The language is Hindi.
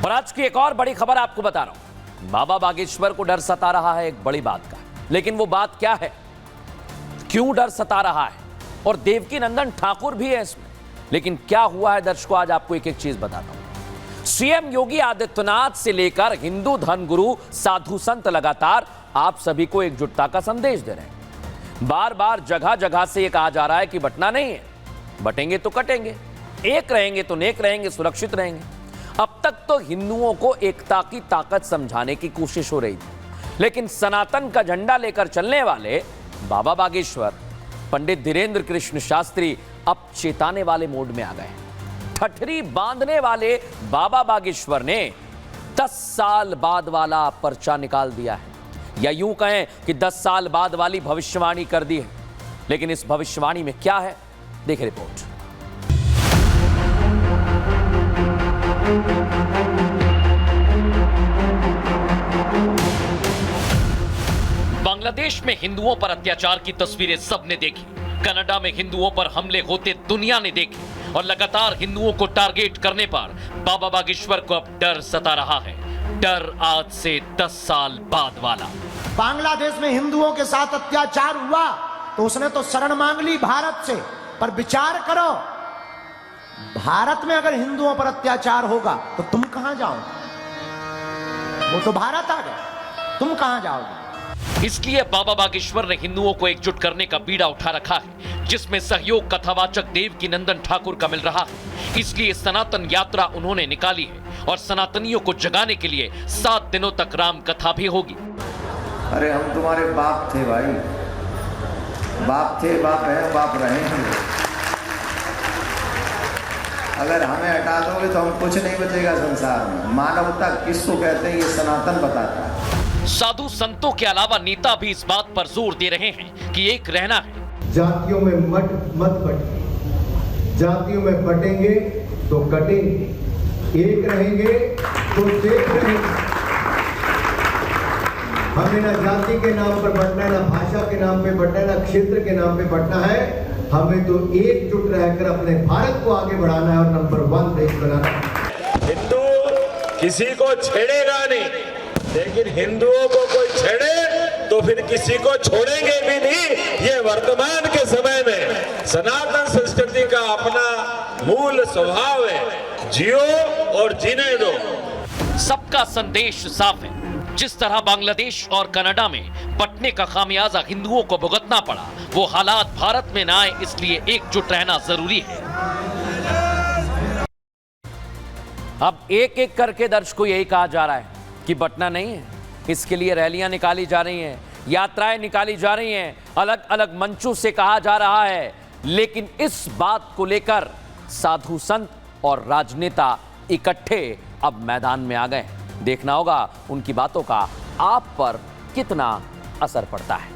और आज की एक और बड़ी खबर आपको बता रहा हूं। बाबा बागेश्वर को डर सता रहा है एक बड़ी बात का, लेकिन वो बात क्या है, क्यों डर सता रहा है, और देवकी नंदन ठाकुर भी है इसमें। लेकिन क्या हुआ है दर्शकों, आज आपको एक एक चीज बताता हूं। सीएम योगी आदित्यनाथ से लेकर हिंदू धर्मगुरु साधु संत लगातार आप सभी को एकजुटता का संदेश दे रहे हैं। बार बार जगह जगह से यह कहा जा रहा है कि बंटना नहीं है, बटेंगे तो कटेंगे, एक रहेंगे तो नेक रहेंगे, सुरक्षित रहेंगे। अब तक तो हिंदुओं को एकता की ताकत समझाने की कोशिश हो रही थी, लेकिन सनातन का झंडा लेकर चलने वाले बाबा बागेश्वर पंडित धीरेन्द्र कृष्ण शास्त्री अब चेताने वाले मोड में आ गए। ठठरी बांधने वाले बाबा बागेश्वर ने 10 साल बाद वाला पर्चा निकाल दिया है, या यूं कहें कि 10 साल बाद वाली भविष्यवाणी कर दी है। लेकिन इस भविष्यवाणी में क्या है, देखें रिपोर्ट। बांग्लादेश में हिंदुओं पर अत्याचार की तस्वीरें सबने देखी, कनाडा में हिंदुओं पर हमले होते दुनिया ने देखे, और लगातार हिंदुओं को टारगेट करने पर बाबा बागेश्वर को अब डर सता रहा है। डर आज से 10 साल बाद वाला। बांग्लादेश में हिंदुओं के साथ अत्याचार हुआ तो उसने तो शरण मांग ली भारत से, पर विचार करो, भारत में अगर हिंदुओं पर अत्याचार होगा तो तुम कहां जाओगे? वो तो भारत आ गए, तुम कहां जाओगे? इसलिए बाबा बागेश्वर ने हिंदुओं को एकजुट करने का बीड़ा उठा रखा है, जिसमें सहयोग कथावाचक देवकी नंदन ठाकुर का मिल रहा है। इसलिए सनातन यात्रा उन्होंने निकाली है, और सनातनियों को जगाने के लिए 7 दिनों तक राम कथा भी होगी। अरे हम तुम्हारे बाप थे भाई, बाप थे, बाप है, बाप रहेंगे। अगर हमें हटा दोगे तो हम कुछ नहीं बचेगा संसार में। मानवता किसको कहते हैं ये सनातन बताता है। साधु संतों के अलावा नेता भी इस बात पर जोर दे रहे हैं कि एक रहना है। जातियों में मत बटे, जातियों में बटेंगे तो कटेंगे, एक रहेंगे तो देख रहेंगे। हमें ना जाति के नाम पर बटना है, ना भाषा के नाम पे बटना है, ना क्षेत्र के नाम पे बटना है। हमें तो एकजुट रहकर अपने भारत को आगे बढ़ाना है और नंबर 1 देश बनाना है। हिंदू किसी को छेड़ेगा नहीं, लेकिन हिंदुओं को कोई छेड़े तो फिर किसी को छोड़ेंगे भी नहीं। ये वर्तमान के समय में सनातन संस्कृति का अपना मूल स्वभाव है, जियो और जीने दो। सबका संदेश साफ है। जिस तरह बांग्लादेश और कनाडा में बंटने का खामियाजा हिंदुओं को भुगतना पड़ा, वो हालात भारत में ना आए, इसलिए एकजुट रहना जरूरी है। अब एक एक करके दर्शकों को यही कहा जा रहा है कि बंटना नहीं है। इसके लिए रैलियां निकाली जा रही हैं, यात्राएं निकाली जा रही हैं, अलग अलग मंचों से कहा जा रहा है। लेकिन इस बात को लेकर साधु संत और राजनेता इकट्ठे अब मैदान में आ गए। देखना होगा उनकी बातों का आप पर कितना असर पड़ता है।